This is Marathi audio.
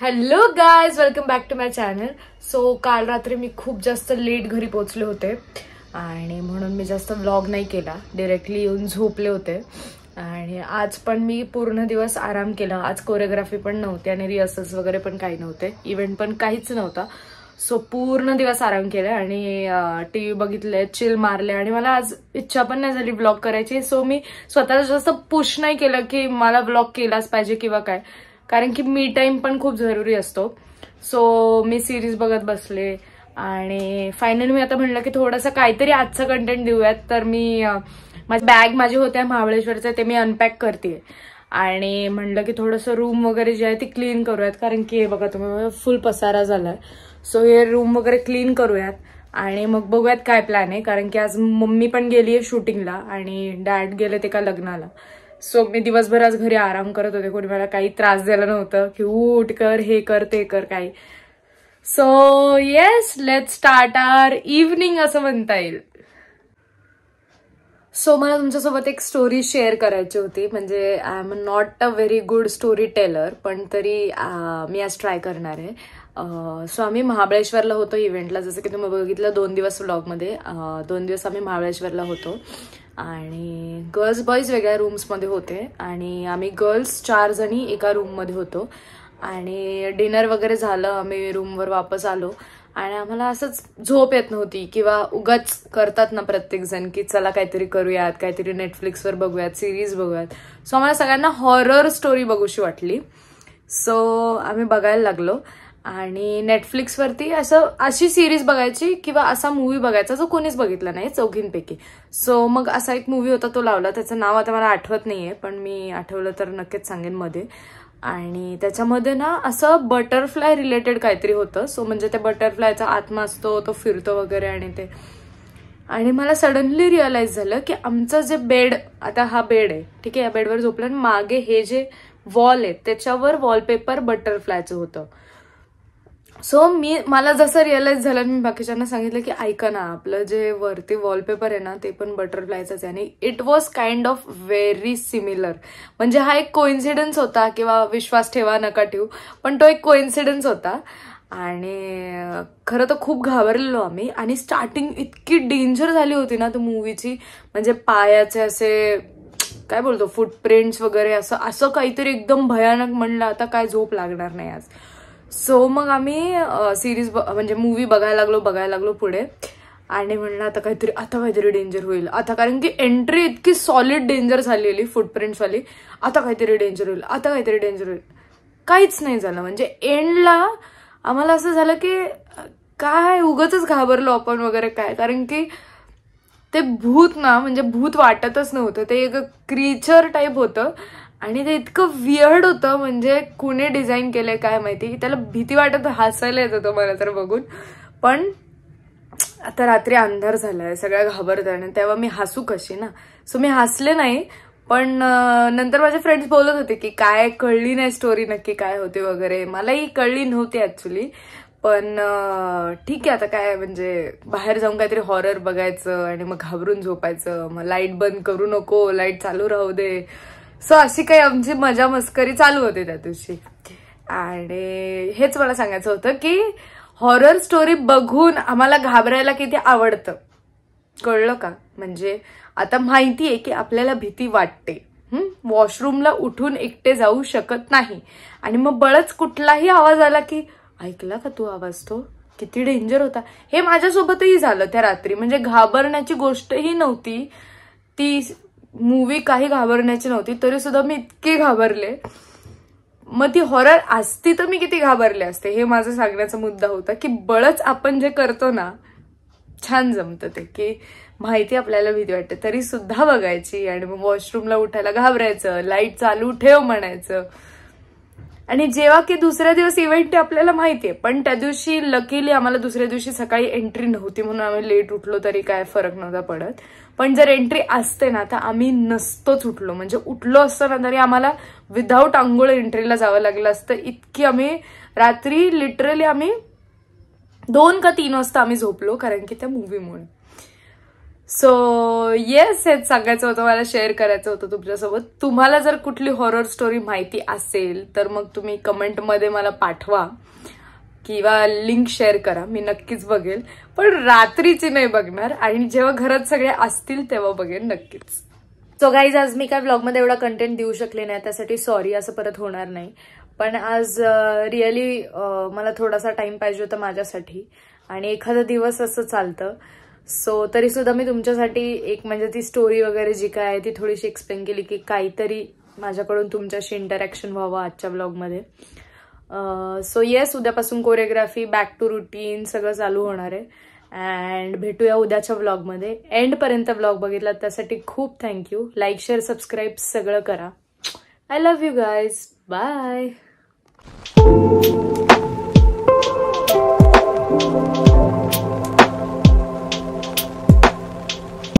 Hello guys, welcome back to my channel. So काल रात्री मी खूप जास्त लेट घरी पोहोचले होते आणि म्हणून मी जास्त व्लॉग नाही केला. डायरेक्टली येऊन झोपले होते आणि आज पण मी पूर्ण दिवस आराम केला. आज कोरिओग्राफी पण नव्हती आणि रिहर्सल्स वगैरे पण काही नव्हते, इव्हेंट पण काहीच नव्हता. सो पूर्ण दिवस आराम केला आणि टीव्ही बघितले, चिल मारले आणि मला आज इच्छा पण नाही झाली व्लॉग करायची. सो मी स्वतःला जास्त पुश नाही केलं की मला व्लॉग केलाच पाहिजे किंवा काय, कारण की मी टाइम पण खूप जरुरी असतो. सो मी सिरीज बघत बसले आणि फायनली मी आता म्हणलं की थोडंसं काहीतरी आजचं कंटेंट देऊयात. तर मी माझी बॅग माझी होत्या महाबळेश्वरचं, ते मी अनपॅक करते आणि म्हणलं की थोडंसं रूम वगैरे जे आहे ते क्लीन करूयात, कारण की हे बघा तुम्ही फुल पसारा झालाय. सो हे रूम वगैरे क्लीन करूयात आणि मग बघूयात काय प्लॅन आहे, कारण की आज मम्मी पण गेली आहे शूटिंगला आणि डॅड गेले ते का लग्नाला. सो मी दिवसभर आज घरी आराम करत होते. कोणी मला काही त्रास द्यायला नव्हतं की उठ कर, हे कर, ते कर, काही. So yes, let's start our evening असं म्हणता येईल. सो मला तुमच्यासोबत एक स्टोरी शेअर करायची होती. म्हणजे I am not a very good storyteller, पण तरी मी आज ट्राय करणार आहे. सो आम्ही महाबळेश्वरला होतो इव्हेंटला, जसं की तुम्ही बघितलं 2 दिवस व्लॉगमध्ये. 2 दिवस आम्ही महाबळेश्वरला होतो आणि गर्ल्स बॉईज वेगळ्या रूम्समध्ये होते आणि आम्ही गर्ल्स 4 जणी एका रूममध्ये होतो आणि डिनर वगैरे झालं. आम्ही रूमवर वापस आलो आणि आम्हाला असंच झोप येत नव्हती किंवा उगाच करतात ना प्रत्येक जण की चला काहीतरी करूयात, काहीतरी नेटफ्लिक्सवर बघूयात, सिरीज बघूयात. सो आम्हाला सगळ्यांना हॉरर स्टोरी बघूशी वाटली. सो आम्ही बघायला लागलो आणि नेटफ्लिक्सवरती अशी सिरीज बघायची किंवा असा मूवी बघायचा जो कोणीच बघितला नाही चौघींपैकी. सो मग असा एक मूवी होता, तो लावला. त्याचं नाव आता मला आठवत नाहीये, पण मी आठवलं तर नक्कीच सांगेन मध्ये. आणि त्याच्यामध्ये ना असं बटरफ्लाय रिलेटेड काहीतरी होतं. सो म्हणजे त्या बटरफ्लायचा आत्मा असतो, तो फिरतो वगैरे आणि मला सडनली रिअलाइज झालं की आमचं जे बेड, आता हा बेड आहे ठीक आहे, या बेडवर झोपलं आणि मागे हे जे वॉल आहे त्याच्यावर वॉलपेपर बटरफ्लायचं होतं. सो मला जसं रिअलाइज झालं, मी बाकीच्यांना सांगितलं की ऐका ना, आपलं जे वरती वॉलपेपर आहे ना ते पण बटरफ्लायचंच आहे. आणि it was kind of very similar. म्हणजे हा एक कोइन्सिडन्स होता किंवा विश्वास ठेवा नका ठेवू, पण तो एक कोइन्सिडन्स होता. आणि खरं तर खूप घाबरलेलो आम्ही आणि स्टार्टिंग इतकी डेंजर झाली होती ना त्या मूवीची. म्हणजे पायाचे असे काय बोलतो फुटप्रिंट्स वगैरे असं काहीतरी एकदम भयानक. म्हणलं आता काय झोप लागणार नाही आज. सो मग आम्ही सिरीज म्हणजे मूवी बघायला लागलो पुढे आणि म्हणलं आता काहीतरी डेंजर होईल आता, कारण की एंट्री इतकी सॉलिड डेंजर झालेली फुटप्रिंट्सवाली. आता काहीतरी डेंजर होईल. काहीच नाही झालं. म्हणजे एंडला आम्हाला असं झालं की काय उगाचच घाबरलो आपण वगैरे काय, कारण की ते भूत ना, म्हणजे भूत वाटतच नव्हतं, ते एक क्रिएचर टाईप होतं आणि ते इतकं वियर्ड होतं. म्हणजे कुणी डिझाईन केलंय काय माहिती. त्याला भीती वाटत, हसायला येत होतं मला तर बघून. पण आता रात्री अंधार झालाय, सगळ्या घाबरत आहे, तेव्हा मी हसू कशी ना. सो मी हसले नाही. पण नंतर माझे फ्रेंड्स बोलत होते की काय कळली नाही स्टोरी नक्की काय होते वगैरे. मलाही कळली नव्हती ऍक्च्युली, पण ठीक आहे आता काय, म्हणजे बाहेर जाऊन काहीतरी हॉरर बघायचं आणि मग घाबरून झोपायचं. मग लाईट बंद करू नको, लाईट चालू राहू दे. सो अशी काही आमची मजा मस्करी चालू होती त्या दिवशी. आणि हेच मला सांगायचं होतं की हॉरर स्टोरी बघून आम्हाला घाबरायला किती आवडतं, कळलं का. म्हणजे आता माहितीये की आपल्याला भीती वाटते, वॉशरूमला उठून एकटे जाऊ शकत नाही आणि मग बळच कुठलाही आवाज आला की ऐकला का तू आवाज, तो किती डेंजर होता. हे माझ्यासोबतही झालं त्या रात्री. म्हणजे घाबरण्याची गोष्टही नव्हती ती, मूवी काही घाबरण्याची नव्हती, तरी सुद्धा मी इतके घाबरले. मग ती हॉरर असती तर मी किती घाबरले असते, हे माझा सांगण्याचा मुद्दा होता. की बळच आपण जे करतो ना छान जमतं ते, की माहिती आपल्याला भीती वाटते तरी सुद्धा बघायची आणि मग वॉशरूमला उठायला घाबरायचं, लाईट चालू ठेव म्हणायचं. आणि जेव्हा की दुसऱ्या दिवस इव्हेंट आपल्याला माहितीये, पण त्या दिवशी लकीली आम्हाला दुसऱ्या दिवशी सकाळी एंट्री नव्हती म्हणून आम्ही लेट उठलो तरी काय फरक नव्हता पडत. पण जर एंट्री असते ना तर आम्ही नसतोच उठलो. म्हणजे उठलो असतो ना तरी आम्हाला विदाऊट आंघोळ एंट्रीला जावं लागलं असतं. इतकी आम्ही रात्री लिटरली आम्ही 2 का 3 वाजता आम्ही झोपलो, कारण की त्या मूवीमुळे. सो येस, हेच सांगायचं होतं, मला शेअर करायचं होतं तुमच्यासोबत. तुम्हाला जर कुठली हॉरर स्टोरी माहिती असेल तर मग तुम्ही कमेंटमध्ये मला पाठवा किंवा लिंक शेअर करा, मी नक्कीच बघेल. पण रात्रीची नाही बघणार, आणि जेव्हा घरात सगळे असतील तेव्हा बघेन नक्कीच. सो गाईज, आज मी काय व्लॉगमध्ये एवढा कंटेंट देऊ शकले नाही, त्यासाठी सॉरी, असं परत होणार नाही. पण आज रिअली मला थोडासा टाइम पाहिजे होता माझ्यासाठी, आणि एखादा दिवस असं चालतं. सो तरी सुद्धा मी तुमच्यासाठी एक म्हणजे ती स्टोरी वगैरे जी काय आहे ती थोडीशी एक्सप्लेन केली, की काहीतरी माझ्याकडून तुमच्याशी इंटरॅक्शन व्हावं आजच्या व्लॉगमध्ये. सो येस, उद्यापासून कोरिओग्राफी, बॅक टू रुटीन सगळं चालू होणार आहे. अँड भेटूया उद्याच्या व्लॉगमध्ये. एंडपर्यंत व्लॉग बघितला त्यासाठी खूप थँक्यू. लाईक, शेअर, सबस्क्राईब सगळं करा. I love you guys. Bye.